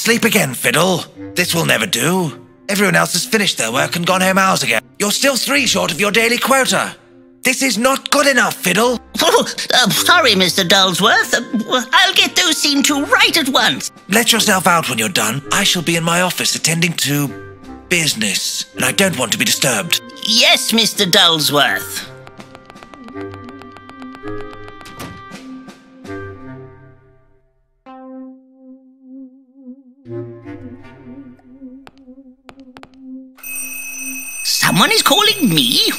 Sleep again, Fiddle. This will never do. Everyone else has finished their work and gone home hours ago. You're still 3 short of your daily quota. This is not good enough, Fiddle. Sorry, Mr. Dulsworth. I'll get those seen to right at once. Let yourself out when you're done. I shall be in my office attending to business, and I don't want to be disturbed. Yes, Mr. Dulsworth. Someone is calling me?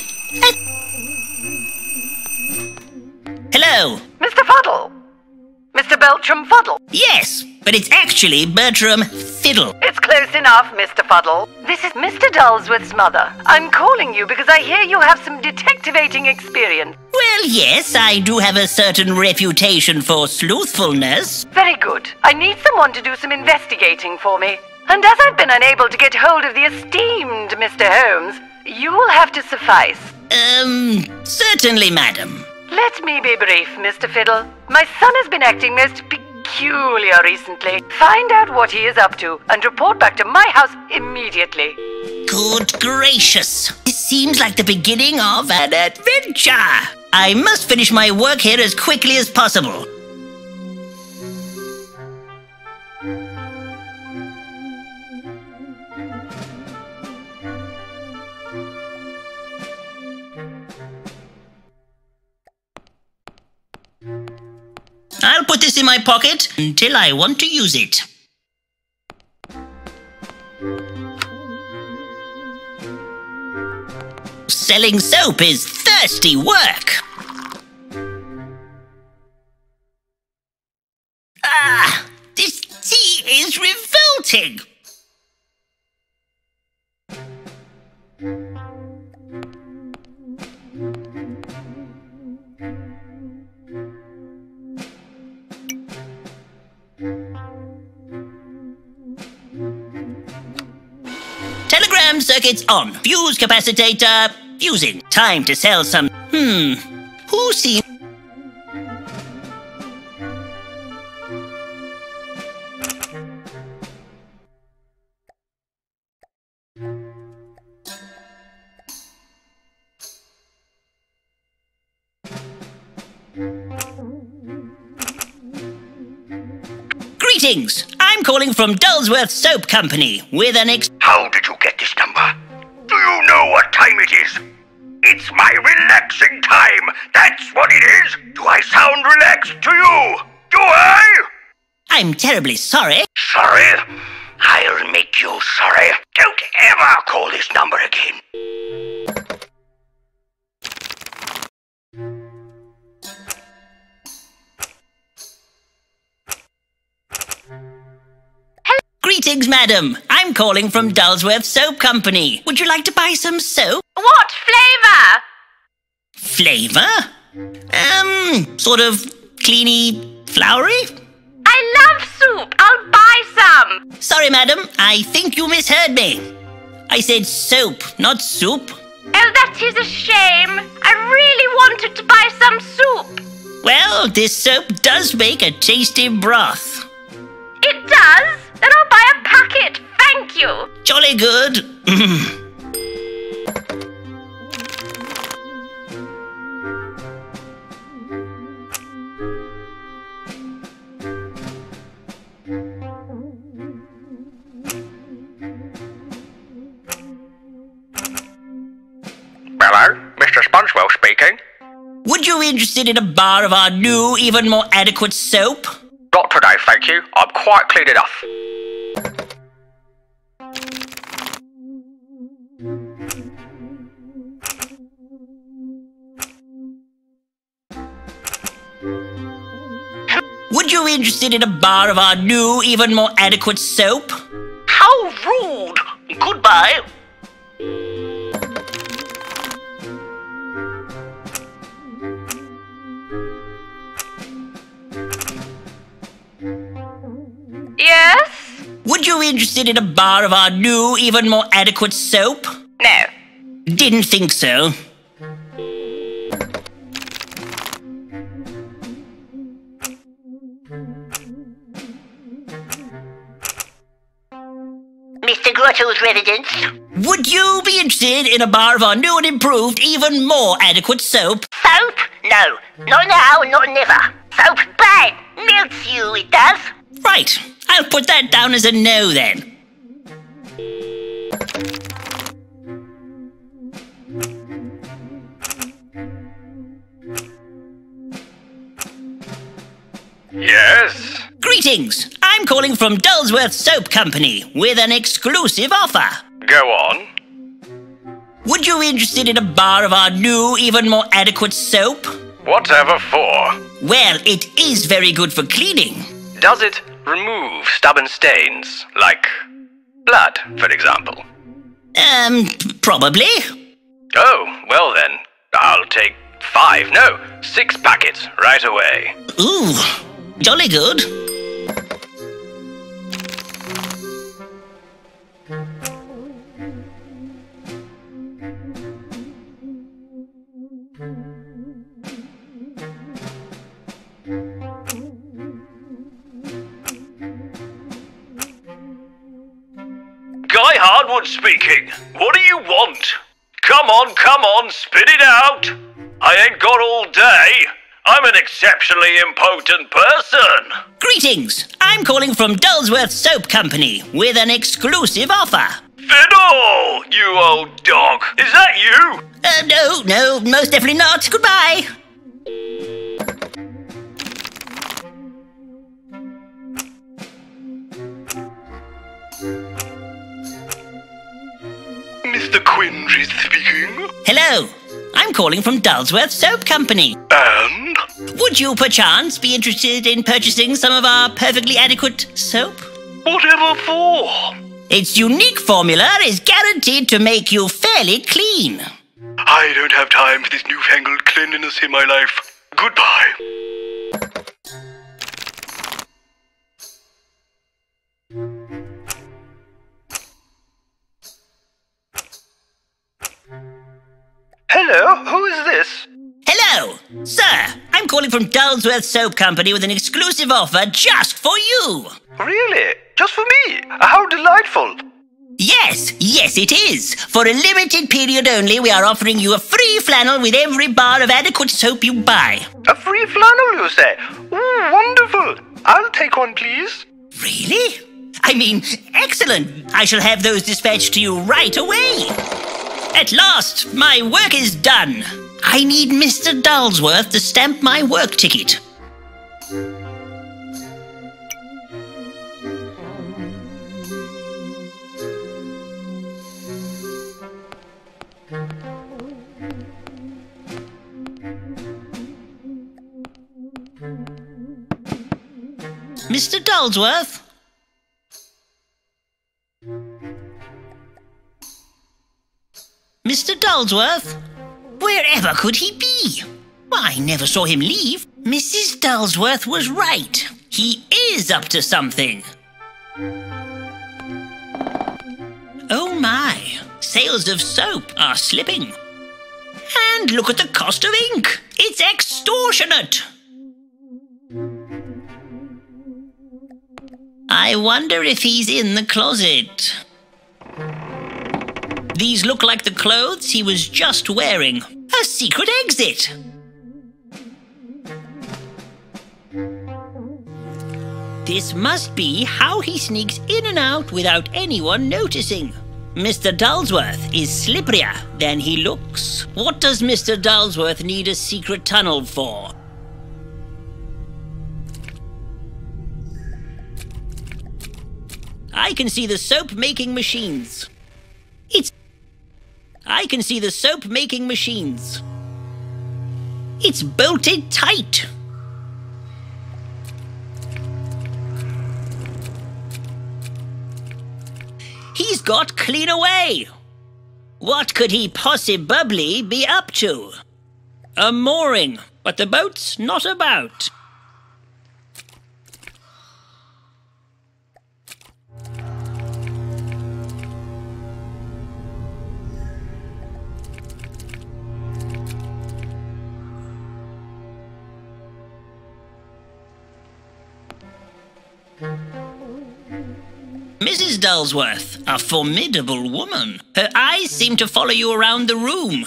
Hello? Mr. Fuddle? Mr. Bertram Fiddle? Yes, but it's actually Bertram Fiddle. It's close enough, Mr. Fuddle. This is Mr. Dulsworth's mother. I'm calling you because I hear you have some detectivating experience. Well, yes, I do have a certain reputation for sleuthfulness. Very good. I need someone to do some investigating for me. And as I've been unable to get hold of the esteemed Mr. Holmes, you'll have to suffice. Certainly, madam. Let me be brief, Mr. Fiddle. My son has been acting most peculiar recently. Find out what he is up to and report back to my house immediately. Good gracious. This seems like the beginning of an adventure. I must finish my work here as quickly as possible. I'll put this in my pocket until I want to use it. Selling soap is thirsty work. Ah, this tea is revolting. Telegram circuits on. Fuse capacitor fusing. Time to sell some. Who seems... Greetings! I'm calling from Dulsworth Soap Company with an How did you get this number? Do you know what time it is? It's my relaxing time! That's what it is! Do I sound relaxed to you? Do I? I'm terribly sorry. Sorry? I'll make you sorry. Don't ever call this number again. Greetings, madam. I'm calling from Dulsworth Soap Company. Would you like to buy some soap? What flavor? Flavor? Sort of cleany, flowery? I love soup. I'll buy some. Sorry, madam. I think you misheard me. I said soap, not soup. Oh, that is a shame. I really wanted to buy some soup. Well, this soap does make a tasty broth. It does? Then I'll buy a packet. Thank you. Jolly good. Hello, Mr. Spongewell speaking. Would you be interested in a bar of our new, even more adequate soap? Not today, thank you. I'm quite clean enough. Would you be interested in a bar of our new, even more adequate soap? How rude! Goodbye. Yes? Would you be interested in a bar of our new, even more adequate soap? No. Didn't think so. grotto's residents. Would you be interested in a bar of our new and improved, even more adequate soap? Soap? No. Not now, not never. Soap's bad. Melts you, it does. Right. I'll put that down as a no then. Yes? Greetings. I'm calling from Dullsworth Soap Company with an exclusive offer. Go on. Would you be interested in a bar of our new, even more adequate soap? Whatever for? Well, it is very good for cleaning. Does it remove stubborn stains, like blood, for example? Probably. Oh, well then, I'll take 6 packets right away. Ooh, jolly good. Guy Hardwood speaking. What do you want? Come on, spit it out. I ain't got all day. I'm an exceptionally impotent person. Greetings. I'm calling from Dullsworth Soap Company with an exclusive offer. Fiddle, you old dog. Is that you? No, most definitely not. Goodbye. Mr. Quinge is speaking. Hello. I'm calling from Dullsworth Soap Company. And? Would you perchance be interested in purchasing some of our perfectly adequate soap? Whatever for? Its unique formula is guaranteed to make you fairly clean. I don't have time for this newfangled cleanliness in my life. Goodbye. Hello, who is this? Hello, sir. I'm calling from Dullsworth Soap Company with an exclusive offer just for you. Really? Just for me? How delightful. Yes, it is. For a limited period only, we are offering you a free flannel with every bar of adequate soap you buy. A free flannel, you say? Ooh, wonderful. I'll take one, please. Really? I mean, excellent. I shall have those dispatched to you right away. At last, my work is done. I need Mr. Dullsworth to stamp my work ticket. Mr. Dullsworth? Mr. Dullsworth? Wherever could he be? Well, I never saw him leave. Mrs. Dullsworth was right. He is up to something. Oh my, sales of soap are slipping. And look at the cost of ink. It's extortionate. I wonder if he's in the closet. These look like the clothes he was just wearing. A secret exit. This must be how he sneaks in and out without anyone noticing. Mr. Dullsworth is slipperier than he looks. What does Mr. Dullsworth need a secret tunnel for? I can see the soap-making machines. I can see the soap-making machines. It's bolted tight. He's got clean away. What could he possibly be up to? A mooring, but the boat's not about. Mrs. Dulsworth, a formidable woman. Her eyes seem to follow you around the room.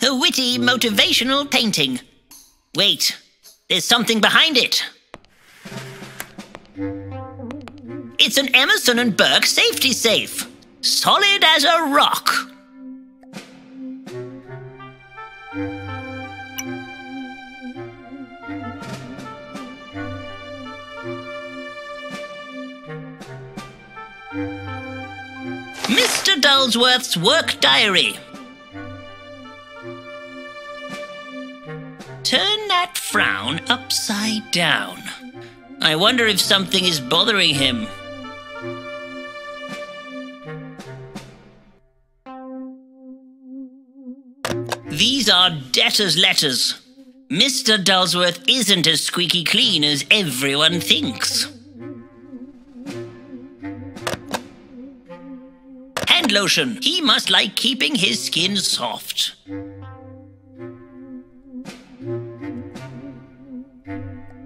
A witty, motivational painting. Wait, there's something behind it. It's an Emerson and Burke safety safe. Solid as a rock. Mr. Dulsworth's work diary. Turn that frown upside down. I wonder if something is bothering him. These are debtor's letters. Mr. Dulsworth isn't as squeaky clean as everyone thinks. Hand lotion. He must like keeping his skin soft.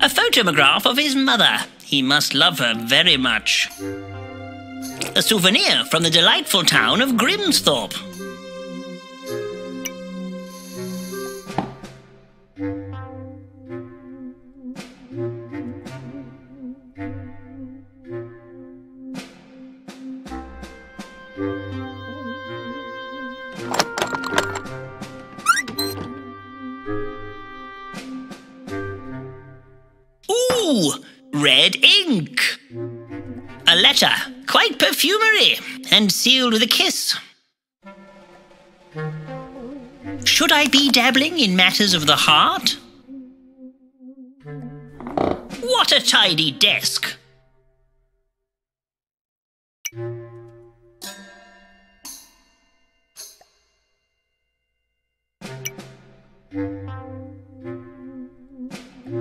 A photograph of his mother. He must love her very much. A souvenir from the delightful town of Grimsthorpe. Ooh, red ink. A letter, quite perfumery, and sealed with a kiss. Should I be dabbling in matters of the heart? What a tidy desk.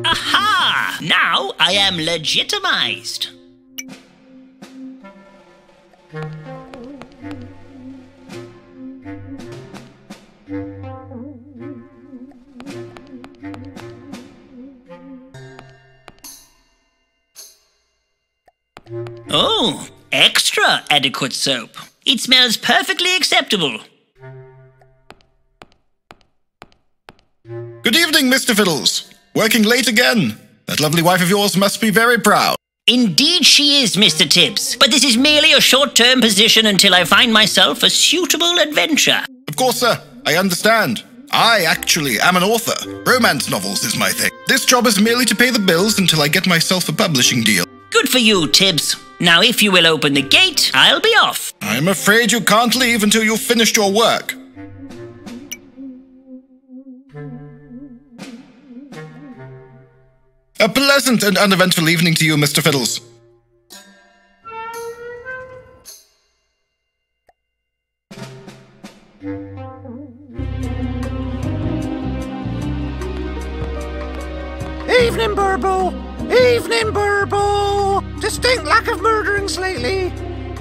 Aha! Now I am legitimized. Oh, extra adequate soap. It smells perfectly acceptable. Good evening, Mr. Fiddles. Working late again. That lovely wife of yours must be very proud. Indeed she is, Mr. Tibbs. But this is merely a short-term position until I find myself a suitable adventure. Of course, sir. I understand. I actually am an author. Romance novels is my thing. This job is merely to pay the bills until I get myself a publishing deal. Good for you, Tibbs. Now if you will open the gate, I'll be off. I'm afraid you can't leave until you've finished your work. A pleasant and uneventful evening to you, Mr. Fiddles. Evening, Burble! Evening, Burble! Distinct lack of murderings lately.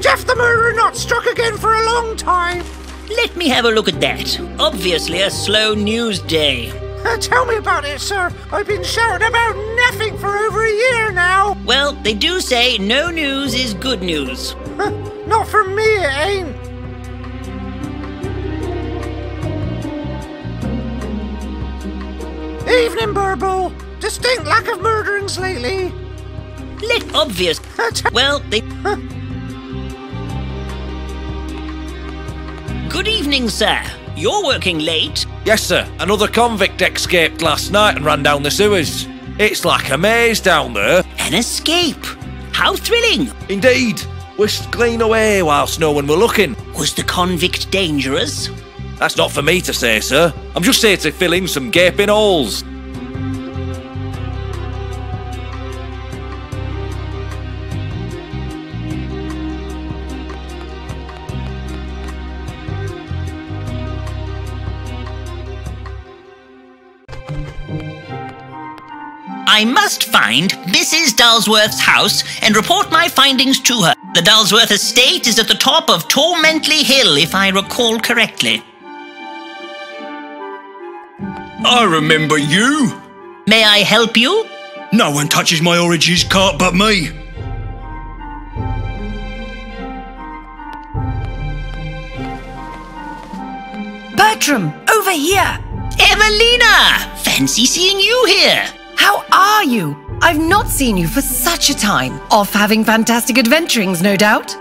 Jeff the murderer not struck again for a long time. Let me have a look at that. Obviously a slow news day. Tell me about it, sir. I've been shouting about nothing for over a year now. Well, they do say no news is good news. Not for me, it ain't. Evening, Burble. Distinct lack of murderings lately. Let obvious. Well, they... Good evening, sir. You're working late. Yes, sir. Another convict escaped last night and ran down the sewers. It's like a maze down there. An escape. How thrilling. Indeed. Whisked clean away whilst no one were looking. Was the convict dangerous? That's not for me to say, sir. I'm just here to fill in some gaping holes. I must find Mrs. Dulsworth's house and report my findings to her. The Dulsworth estate is at the top of Tormentley Hill, if I recall correctly. I remember you. May I help you? No one touches my oranges cart but me. Bertram, over here! Evelina! Fancy seeing you here. How are you? I've not seen you for such a time. Off having fantastic adventurings, no doubt?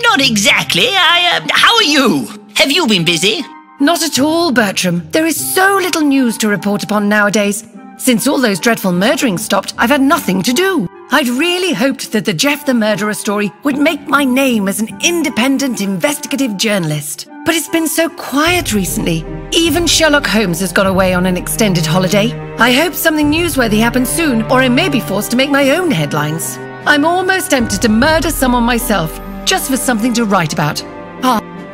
Not exactly. How are you? Have you been busy? Not at all, Bertram. There is so little news to report upon nowadays. Since all those dreadful murderings stopped, I've had nothing to do. I'd really hoped that the Jeff the Murderer story would make my name as an independent investigative journalist. But it's been so quiet recently. Even Sherlock Holmes has gone away on an extended holiday. I hope something newsworthy happens soon, or I may be forced to make my own headlines. I'm almost tempted to murder someone myself, just for something to write about.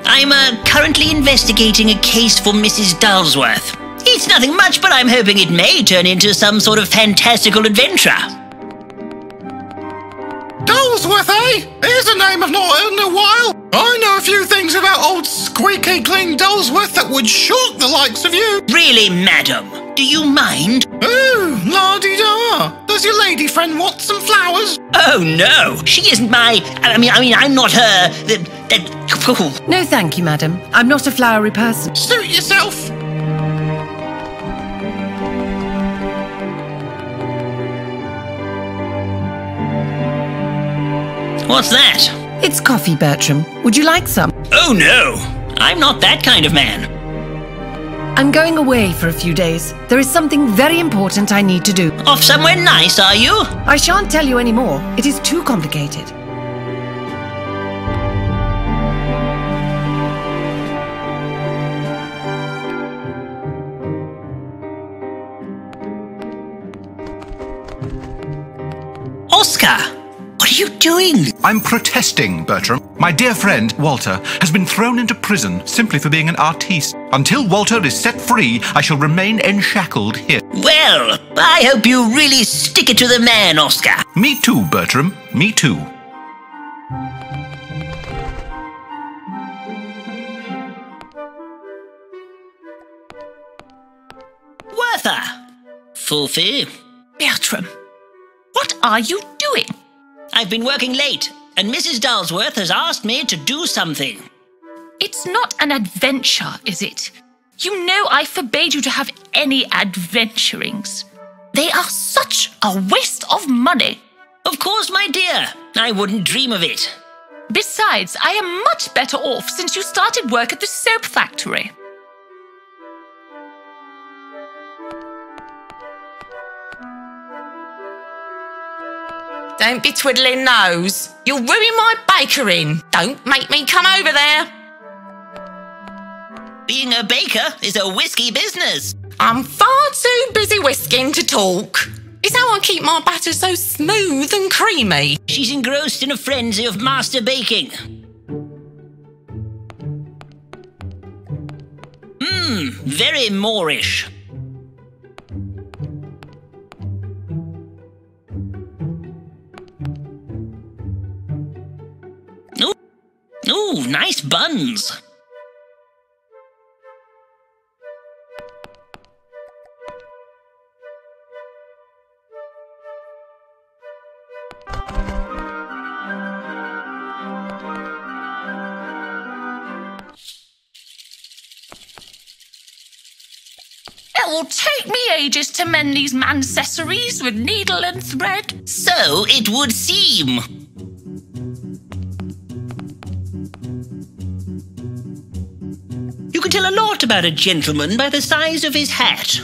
I'm currently investigating a case for Mrs. Dulsworth. It's nothing much, but I'm hoping it may turn into some sort of fantastical adventure. Dulsworth, eh? Here's a name I've not heard in a while. I know a few things about old squeaky clean Dulsworth that would shock the likes of you. Really, madam? Do you mind? Ooh, la-di-da. Does your lady friend want some flowers? Oh, no. She isn't my... I mean, I'm not her... No, thank you, madam. I'm not a flowery person. Suit yourself. What's that? It's coffee, Bertram. Would you like some? Oh, no. I'm not that kind of man. I'm going away for a few days. There is something very important I need to do. Off somewhere nice, are you? I shan't tell you any more. It is too complicated. Oscar! What are you doing? I'm protesting, Bertram. My dear friend, Walter, has been thrown into prison simply for being an artiste. Until Walter is set free, I shall remain enshackled here. Well, I hope you really stick it to the man, Oscar. Me too, Bertram. Me too. Werther! Fulfi. Bertram, what are you doing? I've been working late, and Mrs. Dulsworth has asked me to do something. It's not an adventure, is it? You know I forbade you to have any adventurings. They are such a waste of money. Of course, my dear. I wouldn't dream of it. Besides, I am much better off since you started work at the soap factory. Don't be twiddling nose. You'll ruin my bakering. Don't make me come over there. Being a baker is a whiskey business. I'm far too busy whisking to talk. It's how I keep my batter so smooth and creamy. She's engrossed in a frenzy of master baking. Very Moorish. Ooh, nice buns. It will take me ages to mend these mancessories with needle and thread. So it would seem. You can tell a lot about a gentleman by the size of his hat.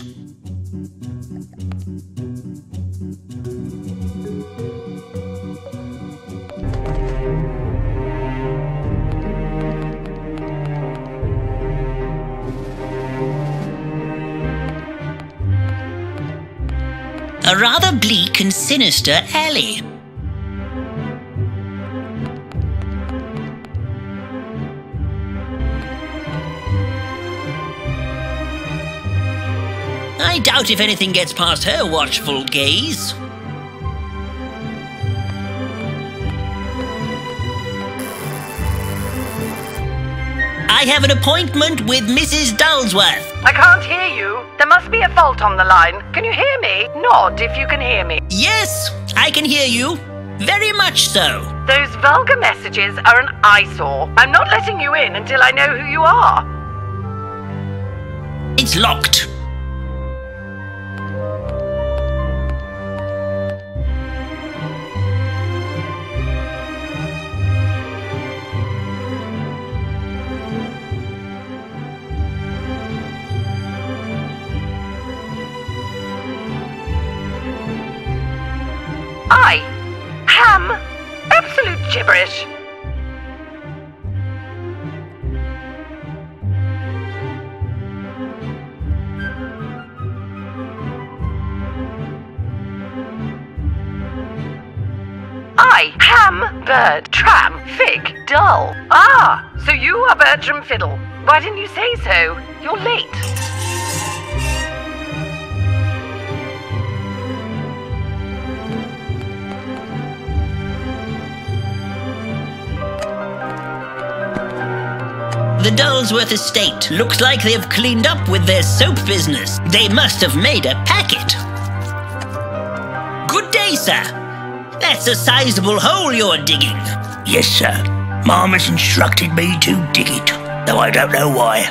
A rather bleak and sinister alley. I doubt if anything gets past her watchful gaze. I have an appointment with Mrs. Dulsworth. I can't hear you. There must be a fault on the line. Can you hear me? Nod if you can hear me. Yes, I can hear you. Very much so. Those vulgar messages are an eyesore. I'm not letting you in until I know who you are. It's locked. Ham? Absolute gibberish. Ham, bird, tram, fig, dull. Ah, so you are Bertram Fiddle. Why didn't you say so? You're late. The Dulsworth estate looks like they've cleaned up with their soap business. They must have made a packet. Good day, sir. That's a sizable hole you're digging. Yes, sir. Mom has instructed me to dig it, though I don't know why.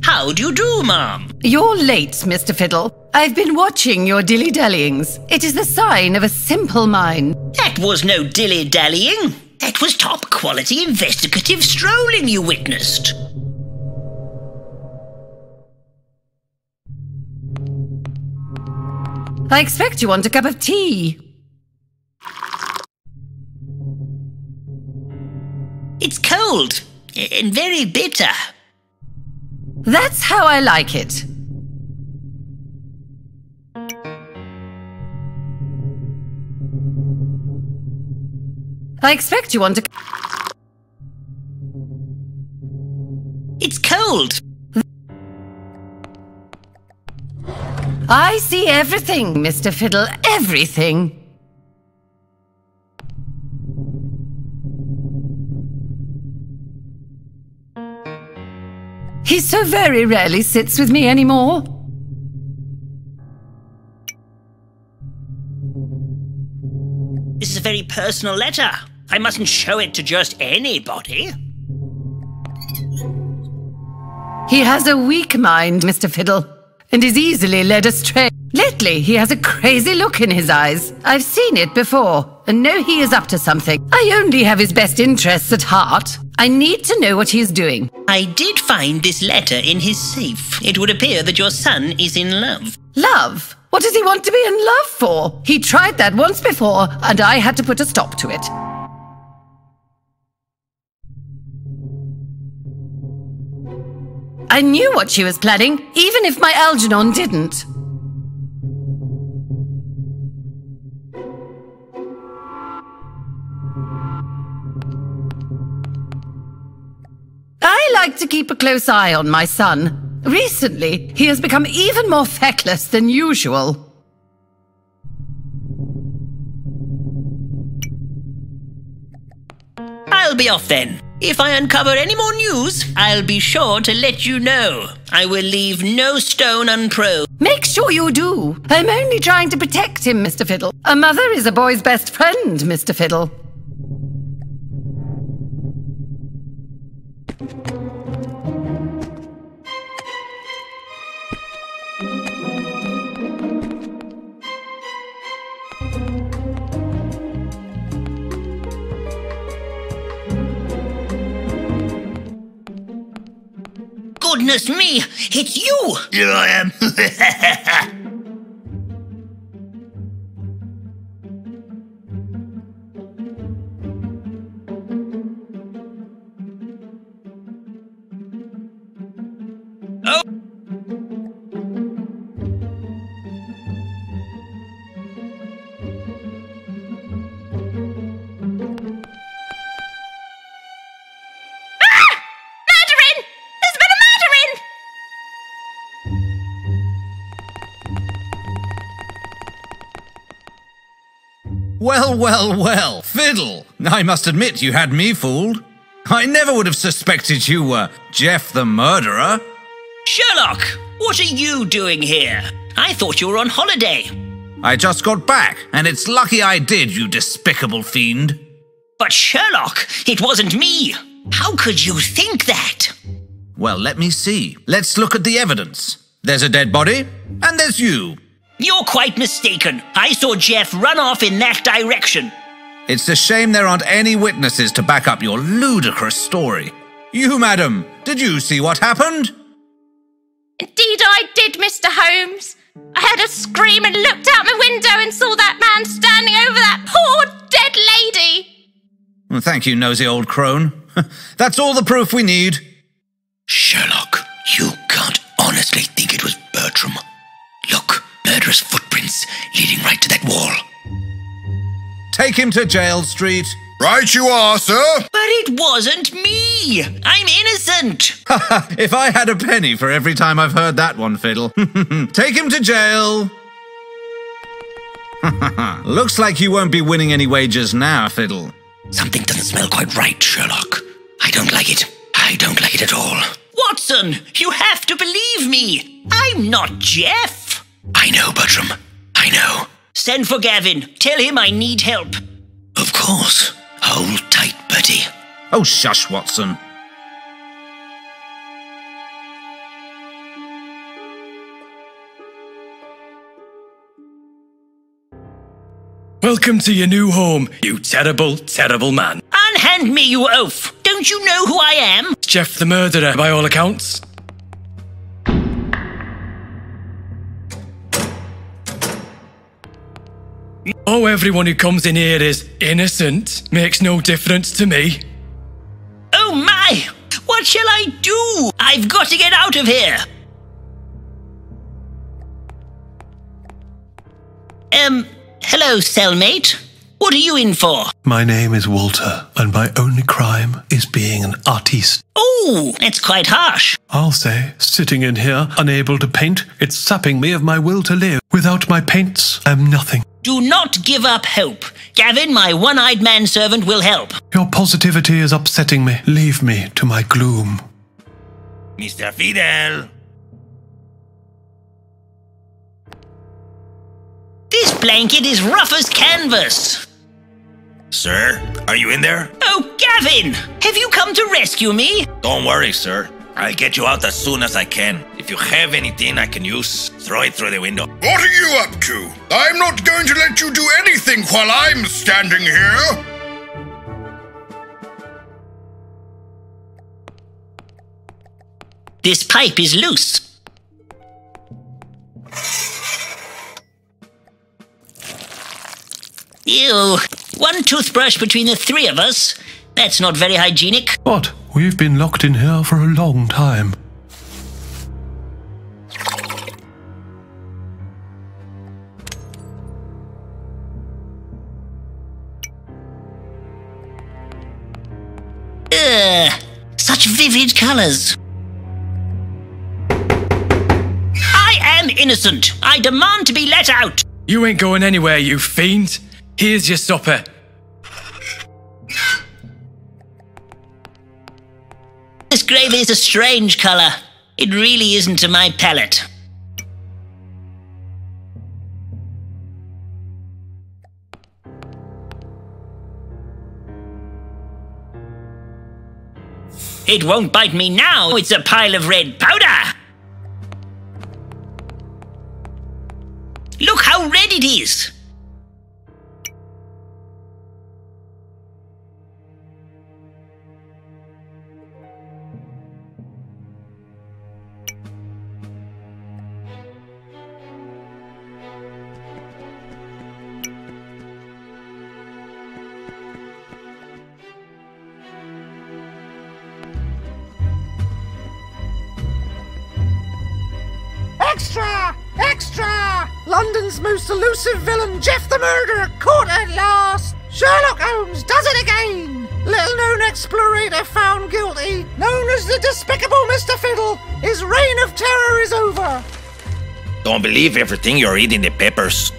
How do you do, Mom? You're late, Mr. Fiddle. I've been watching your dilly-dallyings. It is the sign of a simple mind. That was no dilly-dallying. That was top-quality investigative strolling you witnessed. I expect you want a cup of tea. It's cold and very bitter. That's how I like it. I expect you want to... It's cold. I see everything, Mr. Fiddle, everything. He so very rarely sits with me anymore. This is a very personal letter. I mustn't show it to just anybody. He has a weak mind, Mr. Fiddle, and is easily led astray. Lately, he has a crazy look in his eyes. I've seen it before, and know he is up to something. I only have his best interests at heart. I need to know what he is doing. I did find this letter in his safe. It would appear that your son is in love. Love? What does he want to be in love for? He tried that once before, and I had to put a stop to it. I knew what she was planning, even if my Algernon didn't. I like to keep a close eye on my son. Recently, he has become even more feckless than usual. I'll be off then. If I uncover any more news, I'll be sure to let you know. I will leave no stone unprobed. Make sure you do. I'm only trying to protect him, Mr. Fiddle. A mother is a boy's best friend, Mr. Fiddle. Goodness me, it's you! Here I am. Oh! Well, well, well, Fiddle. I must admit you had me fooled. I never would have suspected you were Jeff the murderer. Sherlock, what are you doing here? I thought you were on holiday. I just got back, and it's lucky I did, you despicable fiend. But Sherlock, it wasn't me. How could you think that? Well, let me see. Let's look at the evidence. There's a dead body, and there's you. You're quite mistaken. I saw Jeff run off in that direction. It's a shame there aren't any witnesses to back up your ludicrous story. You, madam, did you see what happened? Indeed I did, Mr. Holmes. I heard a scream and looked out my window and saw that man standing over that poor dead lady. Well, thank you, nosy old crone. That's all the proof we need. Sherlock, you can't honestly think it was Bertram. Look, murderous footprints leading right to that wall. Take him to jail, Street. Right you are, sir. But it wasn't me. I'm innocent. If I had a penny for every time I've heard that one, Fiddle. Take him to jail. Looks like you won't be winning any wagers now, Fiddle. Something doesn't smell quite right, Sherlock. I don't like it. I don't like it at all. Watson, you have to believe me. I'm not Jeff. I know, Bertram. I know. Send for Gavin. Tell him I need help. Of course. Hold tight, Bertie. Oh, shush, Watson. Welcome to your new home, you terrible, terrible man. Unhand me, you oaf. Don't you know who I am? Jeff the murderer, by all accounts. Oh, everyone who comes in here is innocent. Makes no difference to me. Oh my! What shall I do? I've got to get out of here. Hello, cellmate. What are you in for? My name is Walter, and my only crime is being an artiste. Oh, that's quite harsh. I'll say, sitting in here, unable to paint, it's sapping me of my will to live. Without my paints, I'm nothing. Do not give up hope. Gavin, my one-eyed manservant, will help. Your positivity is upsetting me. Leave me to my gloom. Mr. Fiddle. This blanket is rough as canvas. Sir, are you in there? Oh, Gavin! Have you come to rescue me? Don't worry, sir. I'll get you out as soon as I can. If you have anything I can use, throw it through the window. What are you up to? I'm not going to let you do anything while I'm standing here. This pipe is loose. Ew. One toothbrush between the three of us. That's not very hygienic. What? We've been locked in here for a long time. Such vivid colors. I am innocent. I demand to be let out. You ain't going anywhere, you fiend. Here's your supper. This gravy is a strange color. It really isn't to my palate. It won't bite me now. It's a pile of red powder. Look how red it is. Extra! Extra! London's most elusive villain, Jeff the Murderer, caught at last! Sherlock Holmes does it again! Little-known explorator found guilty, known as the despicable Mr. Fiddle. His reign of terror is over. Don't believe everything you read in the papers.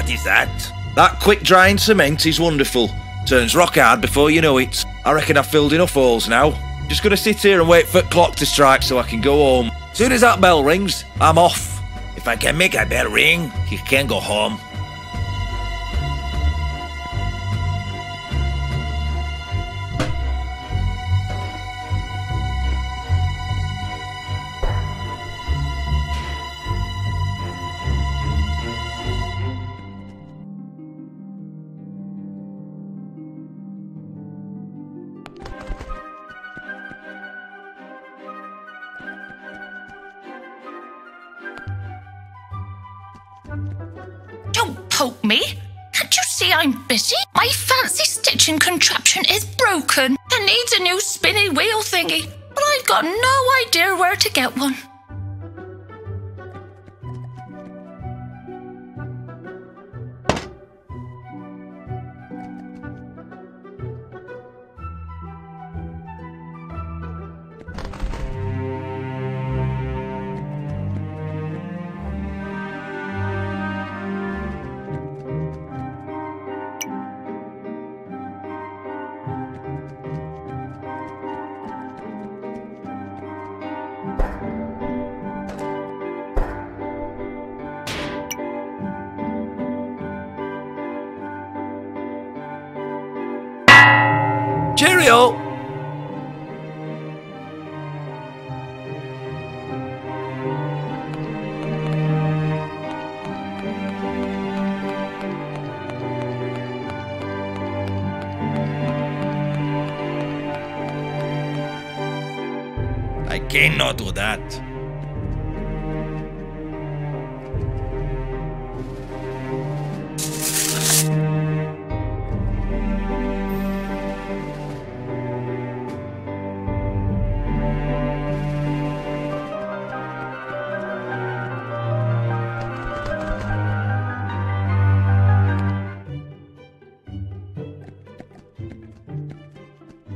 What is that? That quick-drying cement is wonderful. Turns rock hard before you know it. I reckon I've filled enough holes now. Just gonna sit here and wait for the clock to strike so I can go home. Soon as that bell rings, I'm off. If I can make a bell ring, you can go home. Don't poke me. Can't you see I'm busy? My fancy stitching contraption is broken and needs a new spinning wheel thingy, but I've got no idea where to get one. Cheerio! I cannot do that.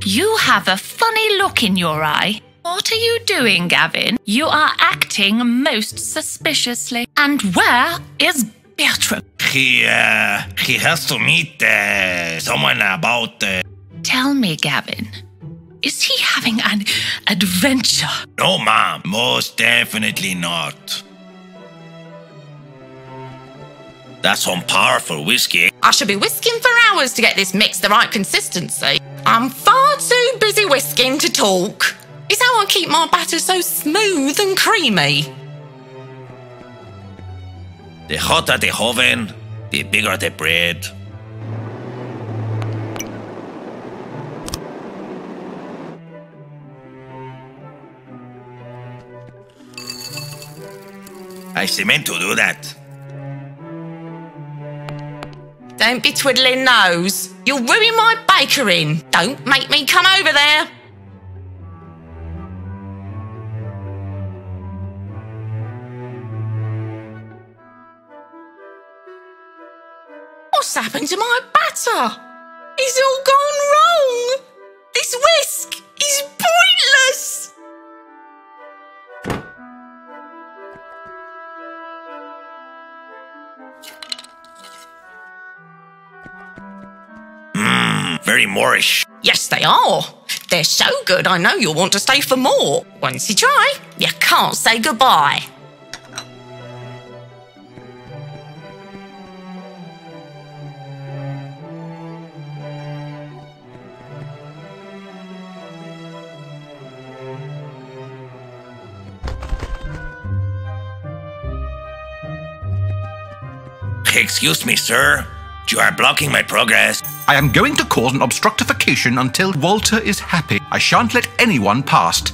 You have a funny look in your eye. What are you doing, Gavin? You are acting most suspiciously. And where is Bertram? He has to meet someone about... Tell me, Gavin, is he having an adventure? No, Mom. Most definitely not. That's some powerful whiskey. I should be whisking for hours to get this mix the right consistency. I'm far too busy whisking to talk. It's how I keep my batter so smooth and creamy. The hotter the oven, the bigger the bread. I meant to do that. Don't be twiddling nose. You'll ruin my bakering. Don't make me come over there. What's happened to my batter? It's all gone wrong. This whisk is pointless. Very Moorish. Yes, they are. They're so good I know you'll want to stay for more. Once you try, you can't say goodbye. Excuse me, sir. You are blocking my progress. I am going to cause an obstructification until Walter is happy. I shan't let anyone past.